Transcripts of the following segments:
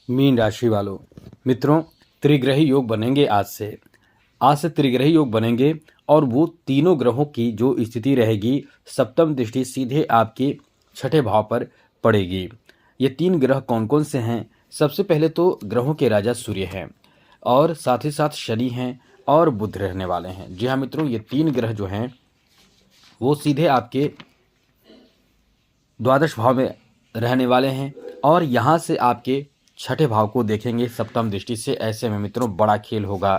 Mean राशि वालों, मित्रों, त्रिग्रही योग बनेंगे आज से त्रिग्रही योग बनेंगे और वो तीनों ग्रहों की जो स्थिति रहेगी, सप्तम दृष्टि सीधे आपके छठे भाव पर पड़ेगी। ये तीन ग्रह कौन कौन से हैं? सबसे पहले तो ग्रहों के राजा सूर्य हैं और साथ ही साथ शनि हैं और बुध रहने वाले हैं। जी हाँ मित्रों, ये तीन ग्रह जो हैं वो सीधे आपके द्वादश भाव में रहने वाले हैं और यहाँ से आपके छठे भाव को देखेंगे सप्तम दृष्टि से। ऐसे में मित्रों बड़ा खेल होगा।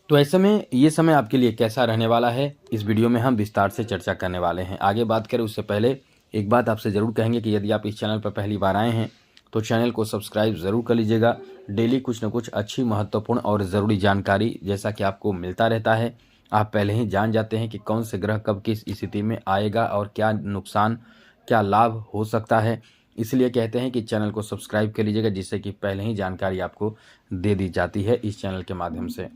तो ऐसे में ये समय आपके लिए कैसा रहने वाला है, इस वीडियो में हम विस्तार से चर्चा करने वाले हैं। आगे बात करें उससे पहले एक बात आपसे ज़रूर कहेंगे कि यदि आप इस चैनल पर पहली बार आए हैं तो चैनल को सब्सक्राइब ज़रूर कर लीजिएगा। डेली कुछ न कुछ अच्छी, महत्वपूर्ण और ज़रूरी जानकारी जैसा कि आपको मिलता रहता है, आप पहले ही जान जाते हैं कि कौन से ग्रह कब किस स्थिति में आएगा और क्या नुकसान, क्या लाभ हो सकता है। इसलिए कहते हैं कि चैनल को सब्सक्राइब कर लीजिएगा, जिससे कि पहले ही जानकारी आपको दे दी जाती है इस चैनल के माध्यम से।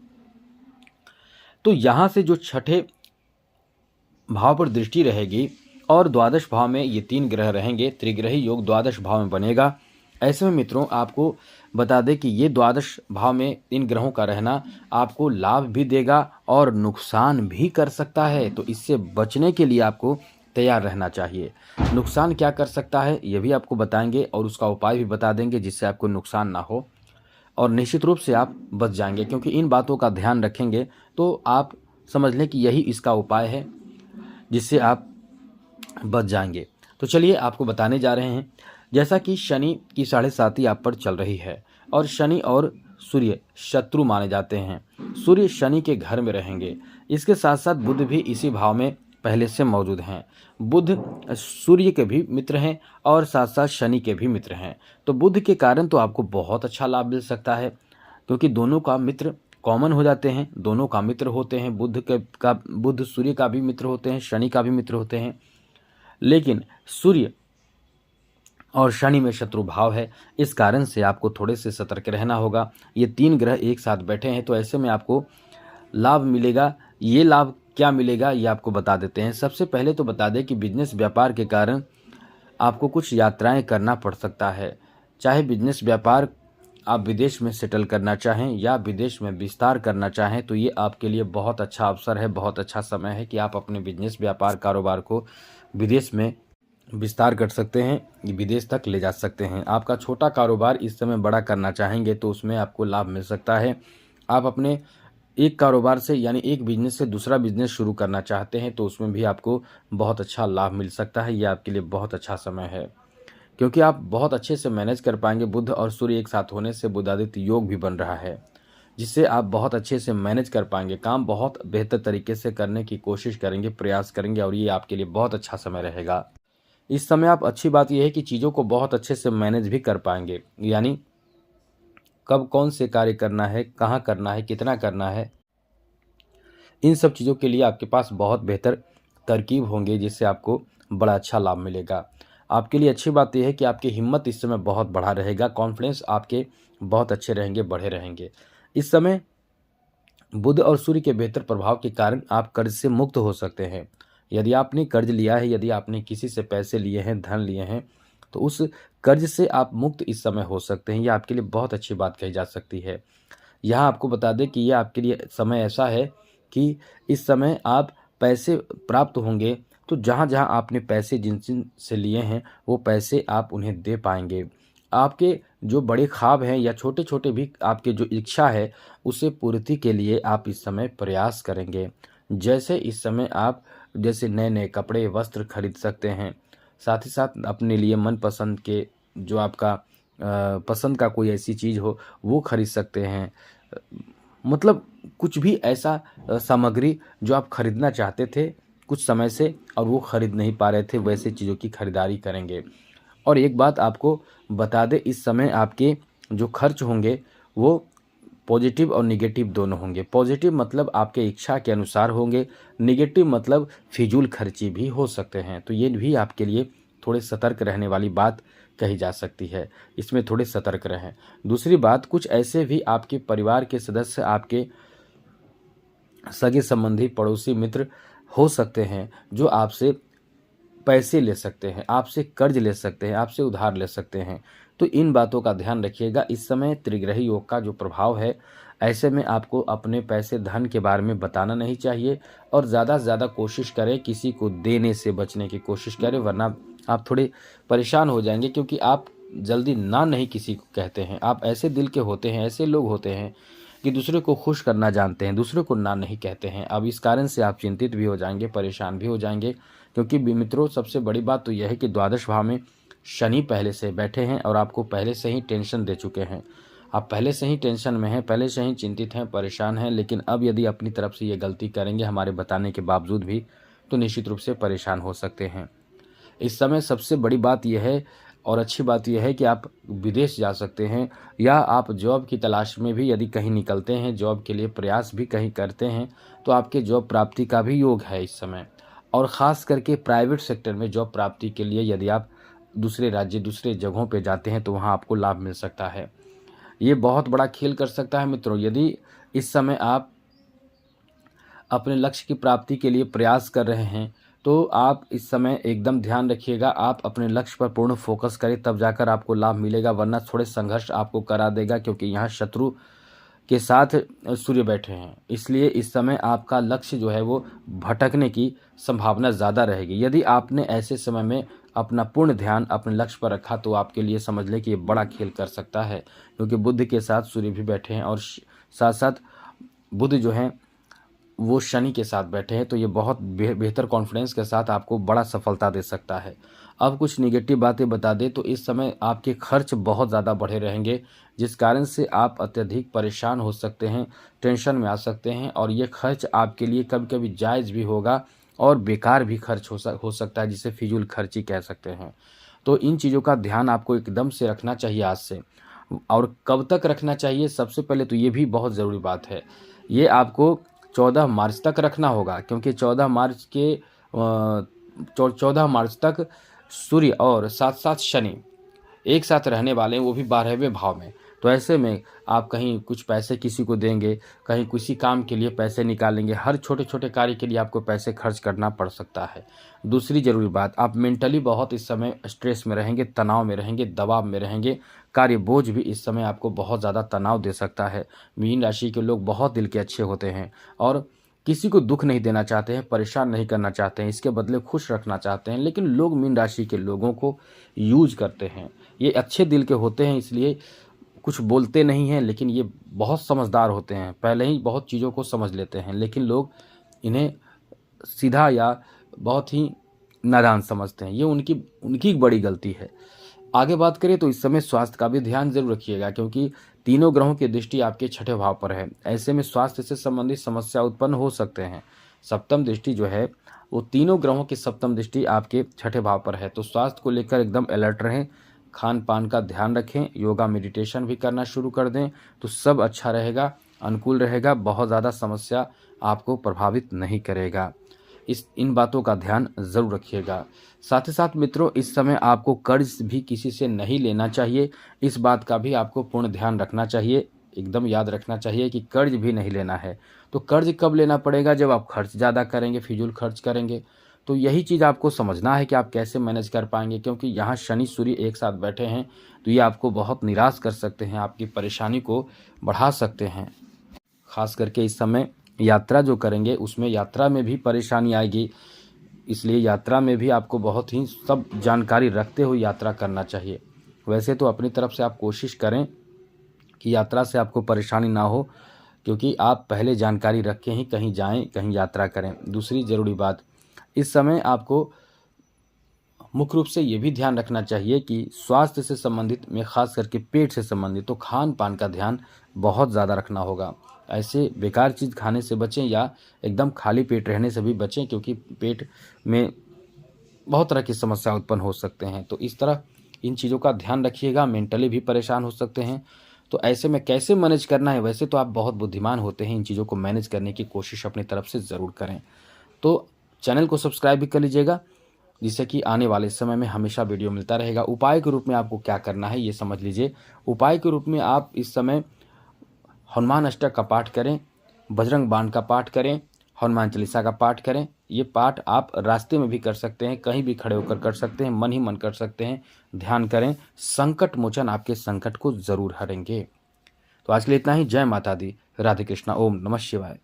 तो यहाँ से जो छठे भाव पर दृष्टि रहेगी और द्वादश भाव में ये तीन ग्रह रहेंगे, त्रिग्रही योग द्वादश भाव में बनेगा। ऐसे में मित्रों आपको बता दें कि ये द्वादश भाव में इन ग्रहों का रहना आपको लाभ भी देगा और नुकसान भी कर सकता है। तो इससे बचने के लिए आपको तैयार रहना चाहिए। नुकसान क्या कर सकता है ये भी आपको बताएंगे और उसका उपाय भी बता देंगे, जिससे आपको नुकसान ना हो और निश्चित रूप से आप बच जाएंगे। क्योंकि इन बातों का ध्यान रखेंगे तो आप समझ लें कि यही इसका उपाय है जिससे आप बच जाएंगे। तो चलिए आपको बताने जा रहे हैं। जैसा कि शनि की 7.5 आप पर चल रही है और शनि और सूर्य शत्रु माने जाते हैं। सूर्य शनि के घर में रहेंगे, इसके साथ साथ बुध भी इसी भाव में पहले से मौजूद हैं। बुध सूर्य के भी मित्र हैं और साथ साथ शनि के भी मित्र हैं। तो बुध के कारण तो आपको बहुत अच्छा लाभ मिल सकता है, क्योंकि दोनों का मित्र कॉमन हो जाते हैं, दोनों का मित्र होते हैं। बुध सूर्य का भी मित्र होते हैं, शनि का भी मित्र होते हैं। लेकिन सूर्य और शनि में शत्रु भाव है, इस कारण से आपको थोड़े से सतर्क रहना होगा। ये तीन ग्रह एक साथ बैठे हैं तो ऐसे में आपको लाभ मिलेगा। ये लाभ क्या मिलेगा ये आपको बता देते हैं। सबसे पहले तो बता दें कि बिजनेस व्यापार के कारण आपको कुछ यात्राएं करना पड़ सकता है। चाहे बिजनेस व्यापार आप विदेश में सेटल करना चाहें या विदेश में विस्तार करना चाहें, तो ये आपके लिए बहुत अच्छा अवसर है, बहुत अच्छा समय है कि आप अपने बिजनेस व्यापार कारोबार को विदेश में विस्तार कर सकते हैं, विदेश तक ले जा सकते हैं। आपका छोटा कारोबार इस समय बड़ा करना चाहेंगे तो उसमें आपको लाभ मिल सकता है। आप अपने एक कारोबार से यानी एक बिजनेस से दूसरा बिजनेस शुरू करना चाहते हैं तो उसमें भी आपको बहुत अच्छा लाभ मिल सकता है। ये आपके लिए बहुत अच्छा समय है, क्योंकि आप बहुत अच्छे से मैनेज कर पाएंगे। बुध और सूर्य एक साथ होने से बुधादित्य योग भी बन रहा है, जिससे आप बहुत अच्छे से मैनेज कर पाएंगे। काम बहुत बेहतर तरीके से करने की कोशिश करेंगे, प्रयास करेंगे और ये आपके लिए बहुत अच्छा समय रहेगा। इस समय आप अच्छी बात यह है कि चीज़ों को बहुत अच्छे से मैनेज भी कर पाएंगे, यानी कब कौन से कार्य करना है, कहाँ करना है, कितना करना है, इन सब चीज़ों के लिए आपके पास बहुत बेहतर तरकीब होंगे, जिससे आपको बड़ा अच्छा लाभ मिलेगा। आपके लिए अच्छी बात यह है कि आपकी हिम्मत इस समय बहुत बढ़ा रहेगा, कॉन्फिडेंस आपके बहुत अच्छे रहेंगे, बढ़े रहेंगे। इस समय बुध और सूर्य के बेहतर प्रभाव के कारण आप कर्ज से मुक्त हो सकते हैं। यदि आपने कर्ज लिया है, यदि आपने किसी से पैसे लिए हैं, धन लिए हैं, तो उस कर्ज से आप मुक्त इस समय हो सकते हैं। यह आपके लिए बहुत अच्छी बात कही जा सकती है। यहाँ आपको बता दें कि यह आपके लिए समय ऐसा है कि इस समय आप पैसे प्राप्त होंगे, तो जहाँ जहाँ आपने पैसे जिन जिन से लिए हैं वो पैसे आप उन्हें दे पाएंगे। आपके जो बड़े ख्वाब हैं या छोटे छोटे भी आपके जो इच्छा है, उसे पूर्ति के लिए आप इस समय प्रयास करेंगे। जैसे इस समय आप जैसे नए नए कपड़े वस्त्र खरीद सकते हैं, साथ ही साथ अपने लिए मनपसंद के जो आपका पसंद का कोई ऐसी चीज़ हो वो खरीद सकते हैं। मतलब कुछ भी ऐसा सामग्री जो आप खरीदना चाहते थे कुछ समय से और वो खरीद नहीं पा रहे थे, वैसे चीज़ों की खरीदारी करेंगे। और एक बात आपको बता दें, इस समय आपके जो खर्च होंगे वो पॉजिटिव और निगेटिव दोनों होंगे। पॉजिटिव मतलब आपके इच्छा के अनुसार होंगे, निगेटिव मतलब फिजूल खर्ची भी हो सकते हैं। तो ये भी आपके लिए थोड़े सतर्क रहने वाली बात कही जा सकती है, इसमें थोड़े सतर्क रहें। दूसरी बात, कुछ ऐसे भी आपके परिवार के सदस्य, आपके सगे संबंधी, पड़ोसी, मित्र हो सकते हैं जो आपसे पैसे ले सकते हैं, आपसे कर्ज ले सकते हैं, आपसे उधार ले सकते हैं। तो इन बातों का ध्यान रखिएगा। इस समय त्रिग्रही योग का जो प्रभाव है, ऐसे में आपको अपने पैसे धन के बारे में बताना नहीं चाहिए और ज़्यादा से ज़्यादा कोशिश करें किसी को देने से बचने की कोशिश करें, वरना आप थोड़े परेशान हो जाएंगे, क्योंकि आप जल्दी ना नहीं किसी को कहते हैं। आप ऐसे दिल के होते हैं, ऐसे लोग होते हैं कि दूसरे को खुश करना जानते हैं, दूसरे को ना नहीं कहते हैं। अब इस कारण से आप चिंतित भी हो जाएंगे, परेशान भी हो जाएंगे, क्योंकि मित्रों सबसे बड़ी बात तो यह है कि द्वादश भाव में शनि पहले से बैठे हैं और आपको पहले से ही टेंशन दे चुके हैं। आप पहले से ही टेंशन में हैं, पहले से ही चिंतित हैं, परेशान हैं। लेकिन अब यदि अपनी तरफ से ये गलती करेंगे हमारे बताने के बावजूद भी, तो निश्चित रूप से परेशान हो सकते हैं। इस समय सबसे बड़ी बात यह है और अच्छी बात यह है कि आप विदेश जा सकते हैं, या आप जॉब की तलाश में भी यदि कहीं निकलते हैं, जॉब के लिए प्रयास भी कहीं करते हैं, तो आपके जॉब प्राप्ति का भी योग है इस समय। और ख़ास करके प्राइवेट सेक्टर में जॉब प्राप्ति के लिए यदि आप दूसरे राज्य, दूसरे जगहों पे जाते हैं, तो वहाँ आपको लाभ मिल सकता है। ये बहुत बड़ा खेल कर सकता है मित्रों। यदि इस समय आप अपने लक्ष्य की प्राप्ति के लिए प्रयास कर रहे हैं, तो आप इस समय एकदम ध्यान रखिएगा, आप अपने लक्ष्य पर पूर्ण फोकस करें, तब जाकर आपको लाभ मिलेगा, वरना थोड़े संघर्ष आपको करा देगा, क्योंकि यहाँ शत्रु के साथ सूर्य बैठे हैं। इसलिए इस समय आपका लक्ष्य जो है वो भटकने की संभावना ज़्यादा रहेगी। यदि आपने ऐसे समय में अपना पूर्ण ध्यान अपने लक्ष्य पर रखा, तो आपके लिए समझ लें कि ये बड़ा खेल कर सकता है, क्योंकि बुध के साथ सूर्य भी बैठे हैं और साथ साथ बुध जो है वो शनि के साथ बैठे हैं, तो ये बहुत बेहतर कॉन्फिडेंस के साथ आपको बड़ा सफलता दे सकता है। अब कुछ निगेटिव बातें बता दें तो इस समय आपके खर्च बहुत ज़्यादा बढ़े रहेंगे, जिस कारण से आप अत्यधिक परेशान हो सकते हैं, टेंशन में आ सकते हैं, और ये खर्च आपके लिए कभी कभी जायज़ भी होगा और बेकार भी खर्च हो सकता है, जिसे फिजूल खर्ची कह सकते हैं। तो इन चीज़ों का ध्यान आपको एकदम से रखना चाहिए आज से। और कब तक रखना चाहिए, सबसे पहले तो ये भी बहुत ज़रूरी बात है, ये आपको 14 मार्च तक रखना होगा, क्योंकि 14 मार्च तक सूर्य और साथ साथ शनि एक साथ रहने वाले हैं, वो भी 12वें भाव में। तो ऐसे में आप कहीं कुछ पैसे किसी को देंगे, कहीं किसी काम के लिए पैसे निकालेंगे, हर छोटे छोटे कार्य के लिए आपको पैसे खर्च करना पड़ सकता है। दूसरी ज़रूरी बात, आप मेंटली बहुत इस समय स्ट्रेस में रहेंगे, तनाव में रहेंगे, दबाव में रहेंगे। कार्य बोझ भी इस समय आपको बहुत ज़्यादा तनाव दे सकता है। मीन राशि के लोग बहुत दिल के अच्छे होते हैं और किसी को दुख नहीं देना चाहते हैं, परेशान नहीं करना चाहते हैं, इसके बदले खुश रखना चाहते हैं, लेकिन लोग मीन राशि के लोगों को यूज करते हैं। ये अच्छे दिल के होते हैं, इसलिए कुछ बोलते नहीं हैं, लेकिन ये बहुत समझदार होते हैं, पहले ही बहुत चीज़ों को समझ लेते हैं, लेकिन लोग इन्हें सीधा या बहुत ही नादान समझते हैं। ये उनकी बड़ी गलती है। आगे बात करें तो इस समय स्वास्थ्य का भी ध्यान जरूर रखिएगा, क्योंकि तीनों ग्रहों की दृष्टि आपके छठे भाव पर है। ऐसे में स्वास्थ्य से संबंधित समस्या उत्पन्न हो सकते हैं। सप्तम दृष्टि जो है वो तीनों ग्रहों की सप्तम दृष्टि आपके छठे भाव पर है, तो स्वास्थ्य को लेकर एकदम अलर्ट रहें, खान पान का ध्यान रखें, योगा मेडिटेशन भी करना शुरू कर दें, तो सब अच्छा रहेगा, अनुकूल रहेगा, बहुत ज़्यादा समस्या आपको प्रभावित नहीं करेगा। इन बातों का ध्यान ज़रूर रखिएगा। साथ ही साथ मित्रों, इस समय आपको कर्ज भी किसी से नहीं लेना चाहिए, इस बात का भी आपको पूर्ण ध्यान रखना चाहिए। एकदम याद रखना चाहिए कि कर्ज भी नहीं लेना है। तो कर्ज कब लेना पड़ेगा, जब आप खर्च ज़्यादा करेंगे, फिजूल खर्च करेंगे। तो यही चीज़ आपको समझना है कि आप कैसे मैनेज कर पाएंगे, क्योंकि यहाँ शनि सूर्य एक साथ बैठे हैं, तो ये आपको बहुत निराश कर सकते हैं, आपकी परेशानी को बढ़ा सकते हैं। खास करके इस समय यात्रा जो करेंगे उसमें यात्रा में भी परेशानी आएगी, इसलिए यात्रा में भी आपको बहुत ही सब जानकारी रखते हुए यात्रा करना चाहिए। वैसे तो अपनी तरफ से आप कोशिश करें कि यात्रा से आपको परेशानी ना हो, क्योंकि आप पहले जानकारी रख के ही कहीं जाएं, कहीं यात्रा करें। दूसरी ज़रूरी बात, इस समय आपको मुख्य रूप से ये भी ध्यान रखना चाहिए कि स्वास्थ्य से संबंधित में, खास करके पेट से संबंधित, तो खान पान का ध्यान बहुत ज़्यादा रखना होगा। ऐसे बेकार चीज़ खाने से बचें या एकदम खाली पेट रहने से भी बचें, क्योंकि पेट में बहुत तरह की समस्या उत्पन्न हो सकते हैं। तो इस तरह इन चीज़ों का ध्यान रखिएगा, मेंटली भी परेशान हो सकते हैं। तो ऐसे में कैसे मैनेज करना है, वैसे तो आप बहुत बुद्धिमान होते हैं, इन चीज़ों को मैनेज करने की कोशिश अपनी तरफ से ज़रूर करें। तो चैनल को सब्सक्राइब भी कर लीजिएगा, जिससे कि आने वाले समय में हमेशा वीडियो मिलता रहेगा। उपाय के रूप में आपको क्या करना है ये समझ लीजिए। उपाय के रूप में आप इस समय हनुमान अष्टक का पाठ करें, बजरंग बाण का पाठ करें, हनुमान चालीसा का पाठ करें। ये पाठ आप रास्ते में भी कर सकते हैं, कहीं भी खड़े होकर कर सकते हैं, मन ही मन कर सकते हैं। ध्यान करें, संकट मोचन आपके संकट को ज़रूर हरेंगे। तो आज के लिए इतना ही। जय माता दी। राधे कृष्णा। ओम नमः शिवाय।